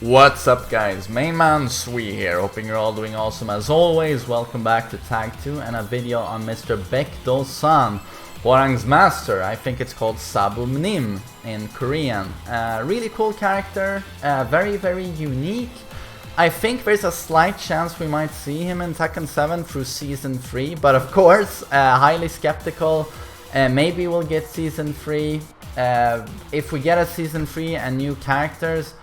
What's up guys, TheMainManSWE here, hoping you're all doing awesome as always. Welcome back to Tag 2 and a video on Mr. Baek Do-san, Hwarang's master. I think it's called Sabumnim in Korean. Really cool character, very unique. I think there's a slight chance we might see him in Tekken 7 through Season 3, but of course, highly skeptical. Maybe we'll get Season 3. If we get a Season 3 and new characters,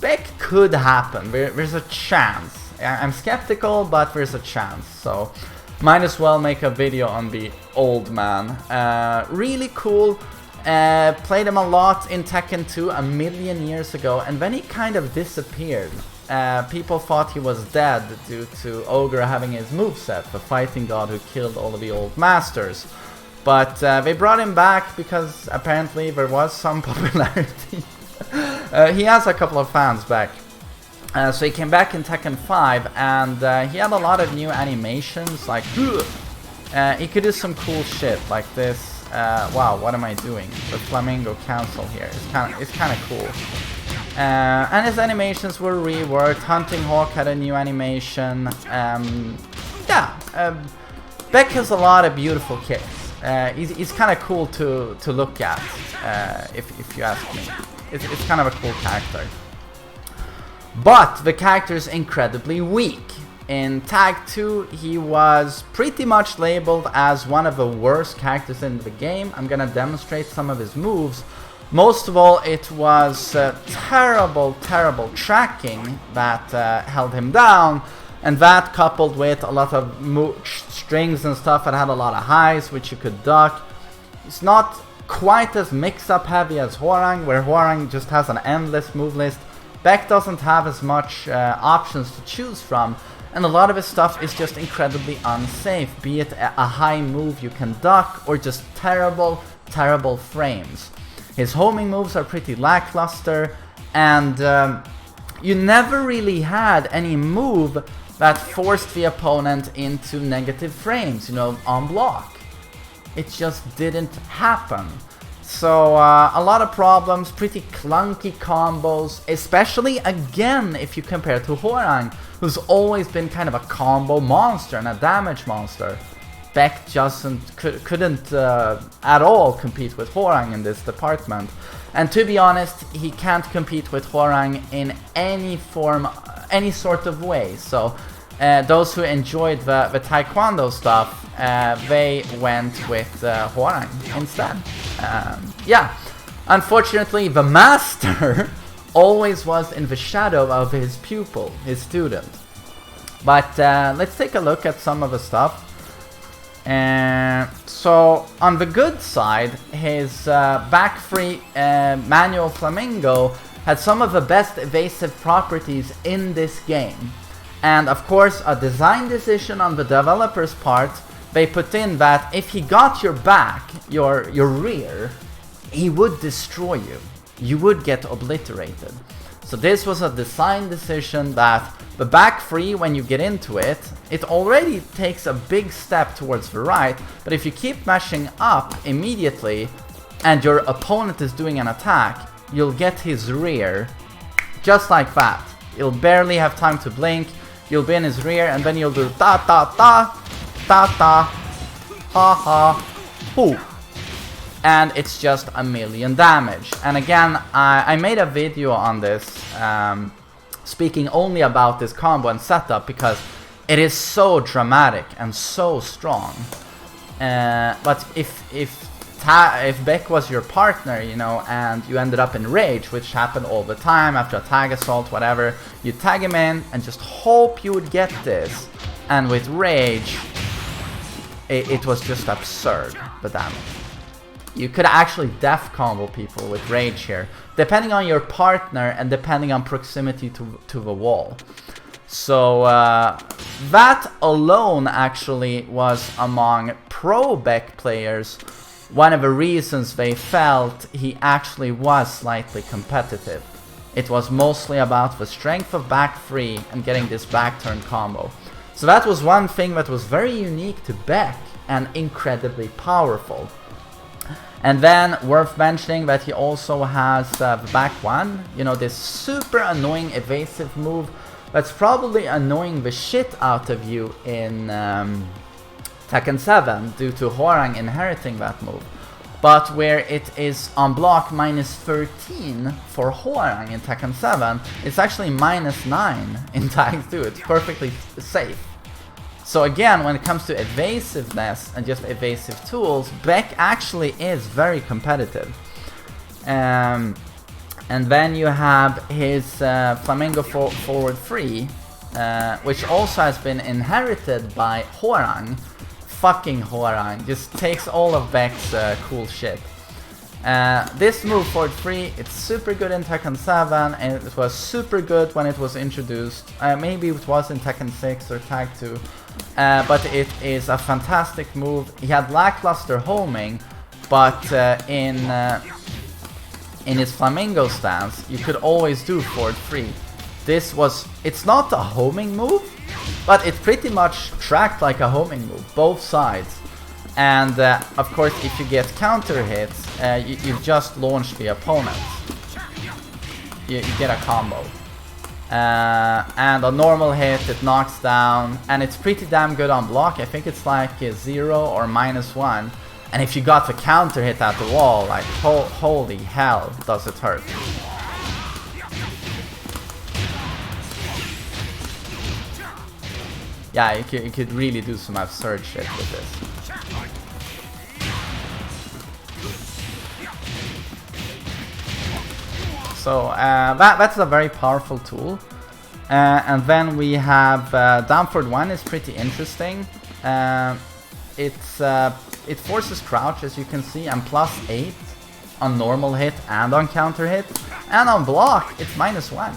Baek could happen. There's a chance. I'm skeptical, but there's a chance. So, might as well make a video on the old man. Really cool. Played him a lot in Tekken 2 a million years ago, and then he kind of disappeared. People thought he was dead due to Ogre having his moveset, the fighting god who killed all of the old masters. But they brought him back because apparently there was some popularity. He has a couple of fans back. So he came back in Tekken 5 and he had a lot of new animations, like he could do some cool shit like this. Wow, what am I doing? The Flamingo Council here. It's kind of cool. And his animations were reworked. Hunting Hawk had a new animation. Baek has a lot of beautiful kicks. He's kind of cool to look at, if you ask me. It's kind of a cool character. But the character is incredibly weak. In Tag 2, he was pretty much labeled as one of the worst characters in the game. I'm gonna demonstrate some of his moves. Most of all, it was terrible tracking that held him down. And that coupled with a lot of strings and stuff that had a lot of highs, which you could duck. It's not quite as mix-up heavy as Hwarang, where Hwarang just has an endless move list. Baek doesn't have as much options to choose from, and a lot of his stuff is just incredibly unsafe, be it a high move you can duck or just terrible frames. His homing moves are pretty lackluster, and you never really had any move that forced the opponent into negative frames, you know, on block. It just didn't happen. So a lot of problems, pretty clunky combos, especially again if you compare to Hwarang, who's always been kind of a combo monster and a damage monster. Baek just couldn't at all compete with Hwarang in this department. And to be honest, he can't compete with Hwarang in any form, any sort of way. So those who enjoyed the Taekwondo stuff, they went with Hwarang instead. Unfortunately, the master always was in the shadow of his pupil, his student. But let's take a look at some of the stuff. So on the good side, his back free manual Flamingo had some of the best evasive properties in this game. And of course, a design decision on the developer's part. They put in that if he got your back, your rear, he would destroy you. You would get obliterated. So this was a design decision that the back free, when you get into it, it already takes a big step towards the right, but if you keep mashing up immediately and your opponent is doing an attack, you'll get his rear just like that. You'll barely have time to blink, you'll be in his rear, and then you'll do ta-ta-ta, ta-ta, ha-ha, hoo. And it's just a million damage. And again, I made a video on this, speaking only about this combo and setup because it is so dramatic and so strong. But if Baek was your partner, you know, and you ended up in rage, which happened all the time after a tag assault, whatever, you tag him in and just hope you would get this. And with rage, it was just absurd, the damage. You could actually death combo people with rage here, depending on your partner and depending on proximity to the wall. So that alone actually was among pro Baek players one of the reasons they felt he actually was slightly competitive. It was mostly about the strength of back free and getting this back turn combo. So that was one thing that was very unique to Baek and incredibly powerful. And then worth mentioning that he also has the back one, you know, this super annoying evasive move that's probably annoying the shit out of you in Tekken 7 due to Hwoarang inheriting that move. But where it is on block -13 for Hwoarang in Tekken 7, it's actually -9 in Tag 2. It's perfectly safe. So again, when it comes to evasiveness and just evasive tools, Baek actually is very competitive. And then you have his Flamingo forward 3, which also has been inherited by Hwoarang. Fucking Hwoarang just takes all of Baek's cool shit. This move forward 3, it's super good in Tekken 7, and it was super good when it was introduced. Maybe it was in Tekken 6 or Tag 2. But it is a fantastic move. He had lackluster homing, but in his Flamingo stance, you could always do forward 3. It's not a homing move, but it pretty much tracked like a homing move, both sides. And of course, if you get counter hits, you've just launched the opponent. You get a combo. And a normal hit, it knocks down, and it's pretty damn good on block. I think it's like 0 or -1. And if you got the counter hit at the wall, like holy hell, does it hurt. Yeah, you could really do some absurd shit with this. So that's a very powerful tool. And then we have down forward 1 is pretty interesting. It forces crouch, as you can see, and +8 on normal hit and on counter hit. And on block, it's -1.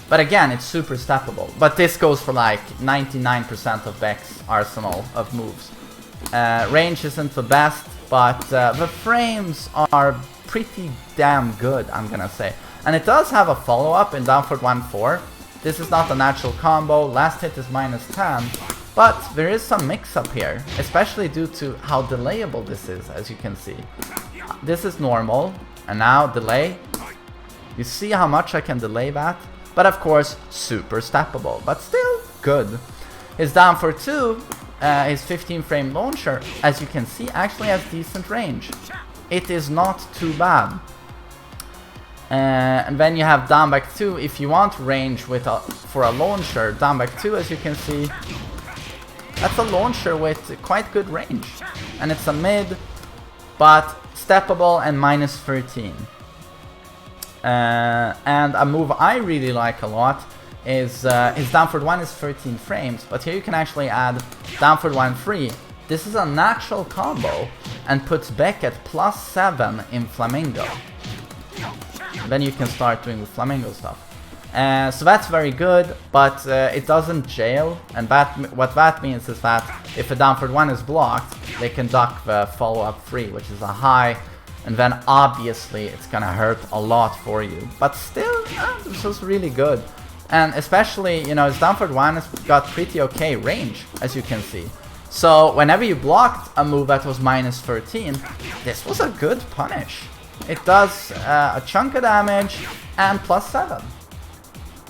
But again, it's super steppable. But this goes for like 99% of Baek's arsenal of moves. Range isn't the best, but the frames are pretty damn good, I'm gonna say. And it does have a follow-up in down forward 1-4. This is not a natural combo. Last hit is -10. But there is some mix-up here, especially due to how delayable this is, as you can see. This is normal, and now delay. You see how much I can delay that? But of course, super steppable, but still good. His down forward 2, his 15 frame launcher, as you can see, actually has decent range. It is not too bad. And then you have down back 2. If you want range for a launcher, down back 2, as you can see, that's a launcher with quite good range. And it's a mid, but steppable and -13. And a move I really like a lot is his down forward 1 is 13 frames, but here you can actually add down forward 1 free. This is a natural combo and puts Baek at +7 in Flamingo. Then you can start doing the Flamingo stuff. So that's very good, but it doesn't jail, and what that means is that if a down forward 1 is blocked, they can duck the follow-up free, which is a high, and then obviously it's gonna hurt a lot for you. But still, this was really good. And especially, you know, his down forward 1 has got pretty okay range, as you can see. So whenever you blocked a move that was -13, this was a good punish. It does a chunk of damage and +7.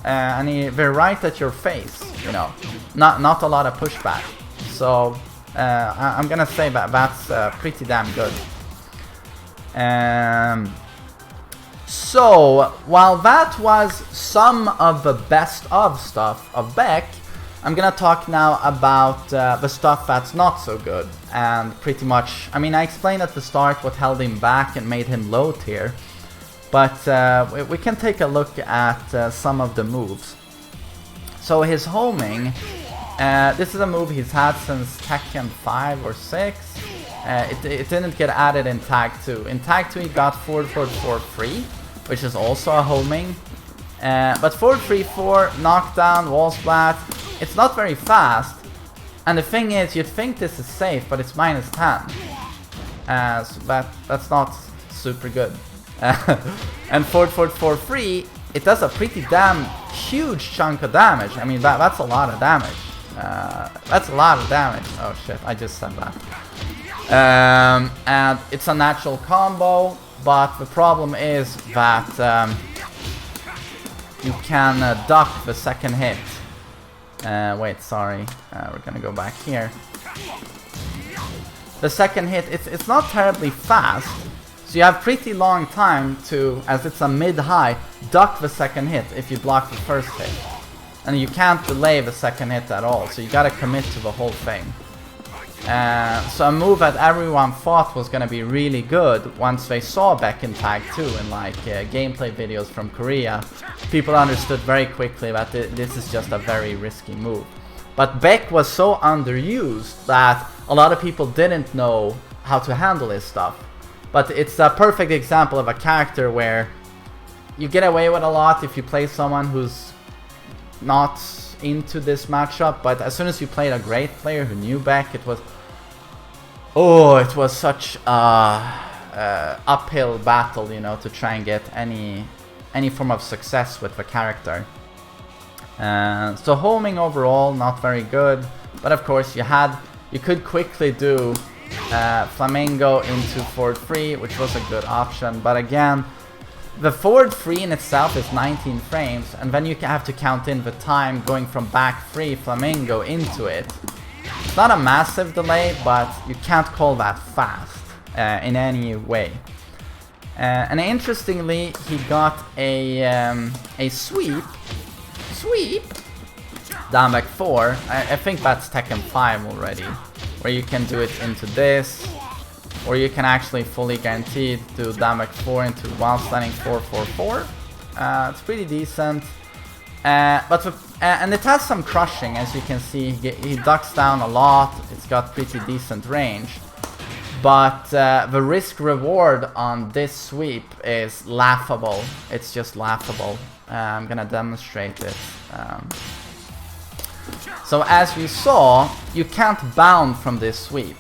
And they're right at your face, you know, not a lot of pushback. So I'm gonna say that that's pretty damn good. So while that was some of the best of stuff of Baek, I'm gonna talk now about the stuff that's not so good. And pretty much, I mean, I explained at the start what held him back and made him low tier. But we can take a look at some of the moves. So his homing, this is a move he's had since Tekken 5 or 6. It didn't get added in Tag 2. In Tag 2 he got forward 4 free, which is also a homing. But forward 3-4, knockdown, wall splat, it's not very fast. And the thing is, you'd think this is safe, but it's -10. So that's not super good. And forward 4 free, it does a pretty damn huge chunk of damage. I mean, that's a lot of damage. That's a lot of damage. Oh shit, I just said that. And it's a natural combo, but the problem is that you can duck the second hit. Wait, sorry, we're gonna go back here. The second hit, it's not terribly fast, so you have pretty long time to, as it's a mid-high, duck the second hit if you block the first hit. And you can't delay the second hit at all, so you gotta commit to the whole thing. So a move that everyone thought was gonna be really good once they saw Baek in Tag 2 in like gameplay videos from Korea. People understood very quickly that this is just a very risky move. But Baek was so underused that a lot of people didn't know how to handle his stuff. But it's a perfect example of a character where you get away with a lot if you play someone who's not into this matchup, but as soon as you played a great player who knew Baek, it was such a uphill battle, you know, to try and get any form of success with the character. So homing overall not very good, but of course you could quickly do Flamingo into forward 3, which was a good option, but again, the forward 3 in itself is 19 frames, and then you have to count in the time going from back 3 Flamingo into it. It's not a massive delay, but you can't call that fast in any way. And interestingly, he got a sweep down back 4. I think that's Tekken 5 already, where you can do it into this, or you can actually fully guarantee to down back 4 into while standing 4-4-4. It's pretty decent, and it has some crushing, as you can see. He ducks down a lot. It's got pretty decent range, but the risk reward on this sweep is laughable. It's just laughable. I'm gonna demonstrate it. So as we saw, you can't bound from this sweep.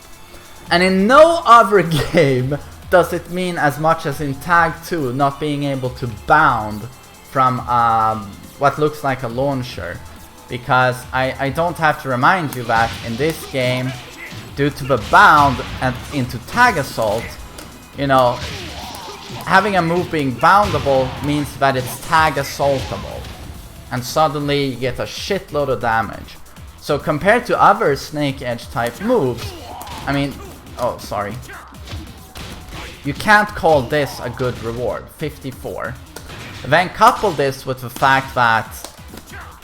And in no other game does it mean as much as in Tag 2 not being able to bound from what looks like a launcher. Because I don't have to remind you that in this game, due to the bound and into Tag Assault, you know, having a move being boundable means that it's Tag Assaultable. And suddenly you get a shitload of damage. So compared to other Snake Edge type moves, I mean, oh, sorry. You can't call this a good reward, 54. Then couple this with the fact that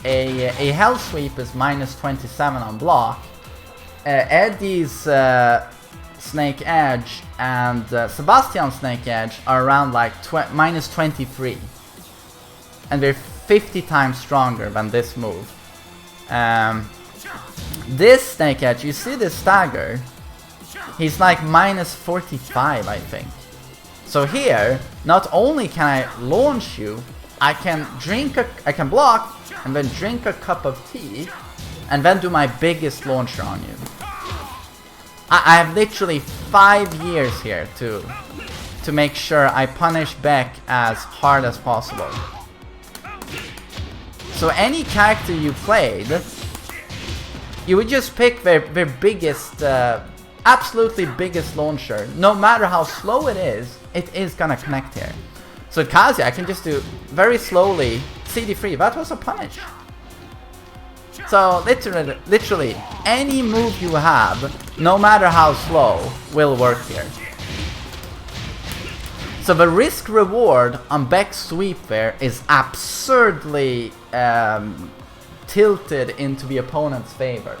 a Hell Sweep is minus 27 on block. Eddie's Snake Edge and Sebastian's Snake Edge are around like minus 23. And they're 50 times stronger than this move. This Snake Edge, you see this stagger? He's like minus 45, I think. So here, not only can I launch you, I can block and then drink a cup of tea and then do my biggest launcher on you. I have literally 5 years here to make sure I punish Baek as hard as possible. So any character you played, you would just pick their biggest, absolutely biggest launcher. No matter how slow it is gonna connect here. So Kazuya, I can just do very slowly CD3. That was a punish. So literally any move you have, no matter how slow, will work here. So the risk reward on Baek's sweep there is absurdly tilted into the opponent's favor.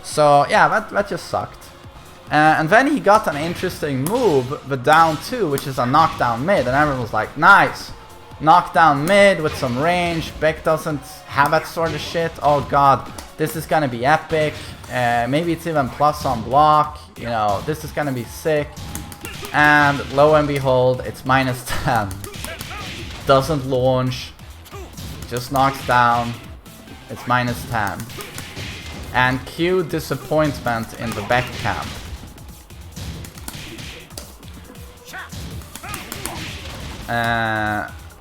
So yeah, that just sucked. And then he got an interesting move, the down 2, which is a knockdown mid, and everyone was like, nice! Knockdown mid with some range. Baek doesn't have that sort of shit. Oh god, this is gonna be epic. Maybe it's even plus on block. You know, this is gonna be sick. And lo and behold, it's minus 10. Doesn't launch. Just knocks down. It's minus 10. And cue disappointment in the Baek camp.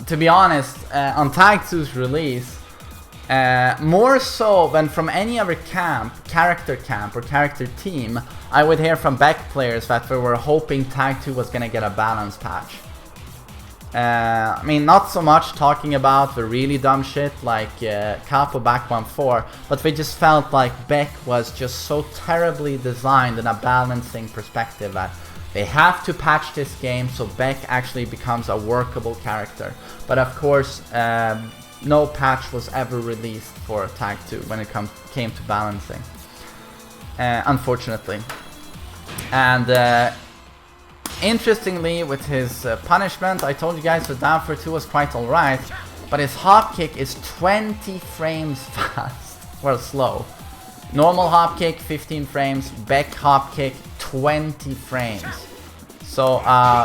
To be honest, on Tag 2's release, More so than from any other character camp or character team, I would hear from Baek players that they were hoping Tag 2 was gonna get a balance patch. I mean, not so much talking about the really dumb shit like Capo Back 1-4, but they just felt like Baek was just so terribly designed in a balancing perspective that they have to patch this game so Baek actually becomes a workable character. But of course, no patch was ever released for Tag 2 when it came to balancing, unfortunately. And interestingly, with his punishment, I told you guys the down for 2 was quite alright, but his hop kick is 20 frames fast, well, slow. Normal hop kick 15 frames, Baek hop kick 20 frames. So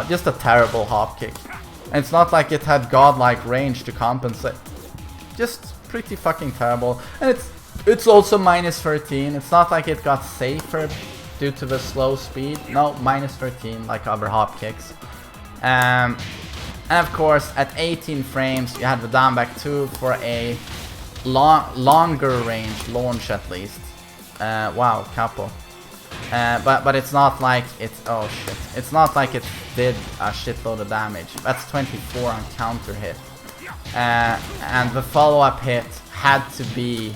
just a terrible hop kick. And it's not like it had godlike range to compensate. Just pretty fucking terrible. And it's also minus 13. It's not like it got safer due to the slow speed. No, minus 13 like other hop kicks. And of course at 18 frames you had the down back 2 for a longer range launch at least. Wow, Capo. But it's not like it's, oh shit, it's not like it did a shitload of damage. That's 24 on counter hit. And the follow-up hit had to be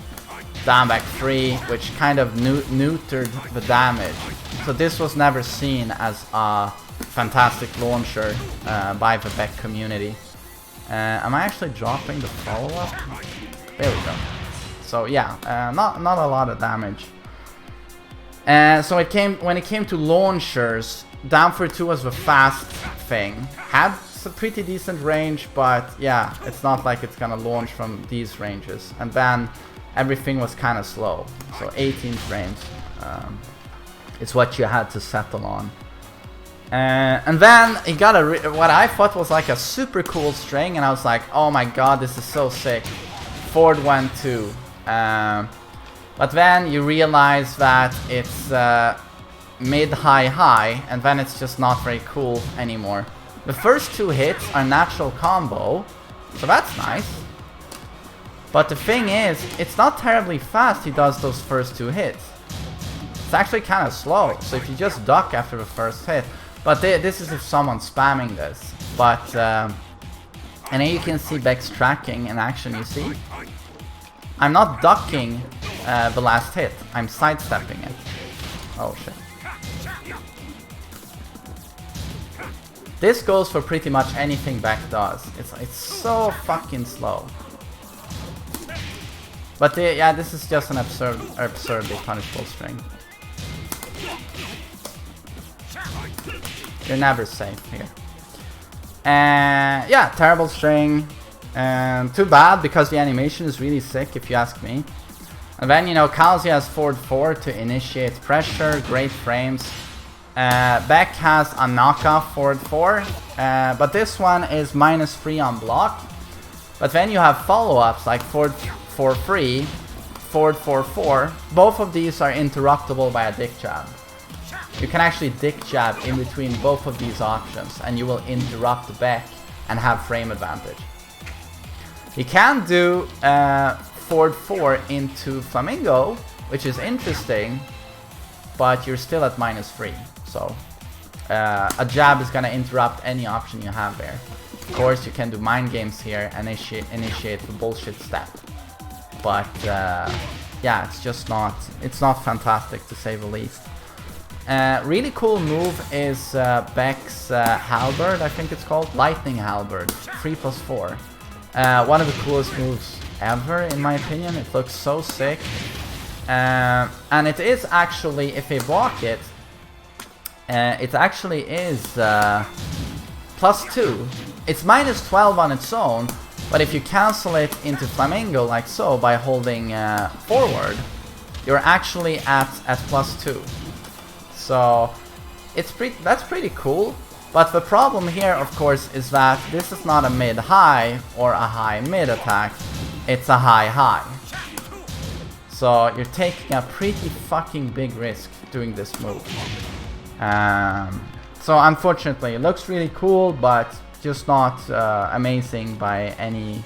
down back 3, which kind of neutered the damage. So this was never seen as a fantastic launcher by the Baek community. Am I actually dropping the follow-up? There we go. So yeah, not a lot of damage. So when it came to launchers, down for 2 was the fast thing. Had a pretty decent range, but yeah, it's not like it's gonna launch from these ranges. And then everything was kind of slow. So 18 frames is what you had to settle on. And then he got what I thought was like a super cool string, and I was like, oh my god, this is so sick. Forward 1-2. But then you realize that it's mid-high-high, and then it's just not very cool anymore. The first 2 hits are natural combo, so that's nice. But the thing is, it's not terribly fast he does those first 2 hits. It's actually kind of slow, so if you just duck after the first hit. But this is if someone's spamming this. But, and then you can see Baek's tracking in action, you see? I'm not ducking the last hit, I'm sidestepping it. Oh shit. This goes for pretty much anything Baek does. It's so fucking slow. But yeah, this is just an absurdly punishable string. You're never safe here. Yeah, terrible string. Too bad, because the animation is really sick, if you ask me. And then, you know, Kalsi has forward 4 to initiate pressure, great frames. Baek has a knockoff forward 4, but this one is minus 3 on block. But then you have follow-ups like forward 4-3, forward 4-4. Both of these are interruptible by a dick jab. You can actually dick jab in between both of these options, and you will interrupt Baek and have frame advantage. You can do forward 4 into Flamingo, which is interesting, but you're still at minus 3. So a jab is gonna interrupt any option you have there. Of course, you can do mind games here and initiate the bullshit step. But yeah, it's just not fantastic to say the least. Really cool move is Baek's halberd, I think it's called, lightning halberd, 3+4. One of the coolest moves ever, in my opinion. It looks so sick. And it is actually, if they block it, it actually is +2. It's minus 12 on its own, but if you cancel it into Flamingo like so by holding forward, you're actually at +2. So that's pretty cool. But the problem here, of course, is that this is not a mid-high or a high-mid attack. It's a high-high. So you're taking a pretty fucking big risk doing this move. So unfortunately, it looks really cool, but just not amazing by any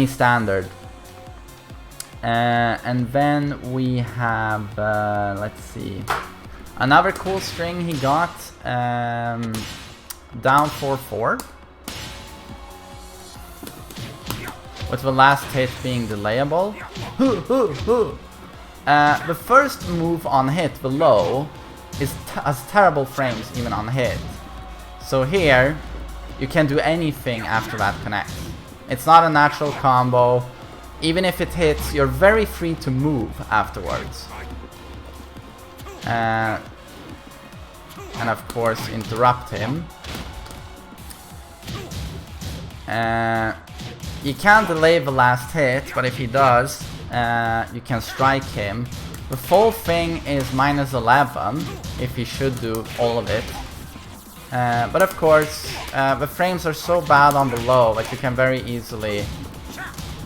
standard. And then we have, let's see, another cool string he got, down 4-4. With the last hit being delayable. The first move on hit, the low, has terrible frames even on hit. So here, you can do anything after that connects. It's not a natural combo. Even if it hits, you're very free to move afterwards. And of course, interrupt him. You can't delay the last hit, but if he does, you can strike him. The full thing is -11, if he should do all of it. But of course, the frames are so bad on the low that you can very easily,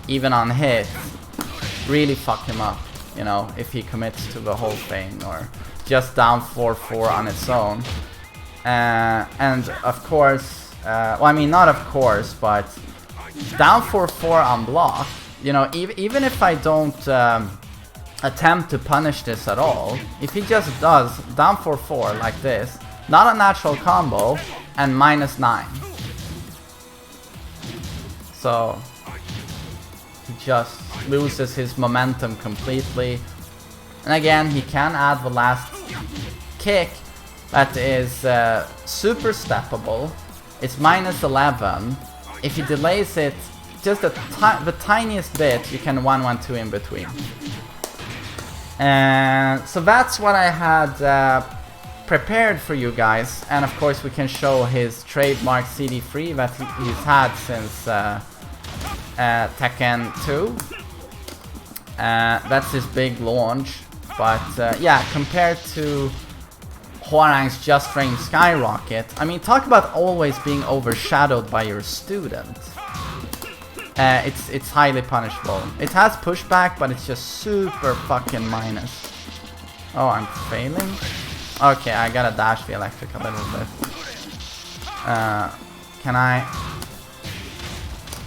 even on hit, really fuck him up, you know, if he commits to the whole thing, or just down 4-4 on its own. And of course, well, I mean, not of course, but down 4-4 on block, you know, even if I don't attempt to punish this at all, if he just does down 4-4 like this, not a natural combo, and -9. So he just loses his momentum completely. And again, he can add the last kick that is super steppable. It's -11. If he delays it just the tiniest bit, you can 1-1-2 in between. So that's what I had prepared for you guys. And of course we can show his trademark CD3 that he's had since Tekken 2. That's his big launch. But yeah, compared to Hwoarang's Just Range Skyrocket, I mean, talk about always being overshadowed by your student. It's highly punishable. It has pushback, but it's just super fucking minus. Oh, I'm failing? Okay, I gotta dash the electric a little bit. Can I...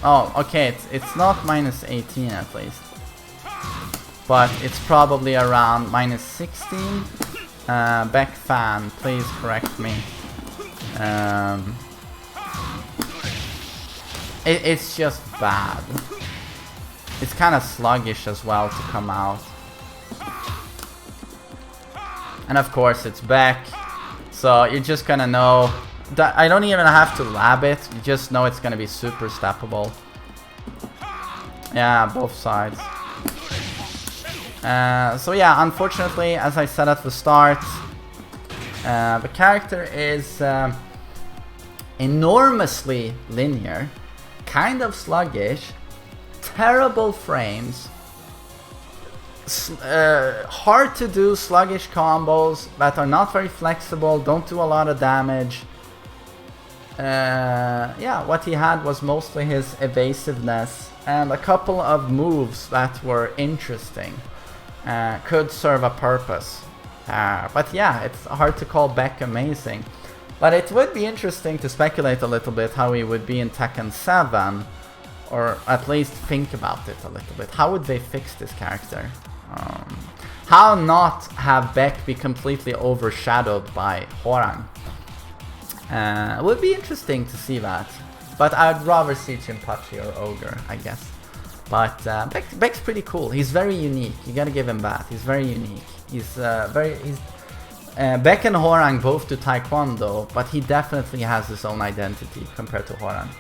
Oh, okay, it's not -18 at least. But it's probably around -16. Baek fan, please correct me. It's just bad. It's kind of sluggish as well to come out. And of course it's Baek, so you're just gonna know that I don't even have to lab it, you just know it's gonna be super steppable. Yeah, both sides. So yeah, unfortunately, as I said at the start, the character is enormously linear, kind of sluggish, terrible frames, hard to do sluggish combos that are not very flexible, don't do a lot of damage. Yeah, what he had was mostly his evasiveness and a couple of moves that were interesting, could serve a purpose. But yeah, it's hard to call Baek amazing. But it would be interesting to speculate a little bit how he would be in Tekken 7, or at least think about it a little bit. How would they fix this character? How not have Baek be completely overshadowed by Hwoarang? It would be interesting to see that. But I'd rather see Jinpachi or Ogre, I guess. But Baek's pretty cool. He's very unique. You gotta give him that. He's very unique. He's Baek and Hwoarang both do Taekwondo, but he definitely has his own identity compared to Hwoarang.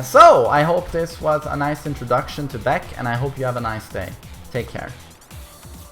So I hope this was a nice introduction to Baek, and I hope you have a nice day. Take care.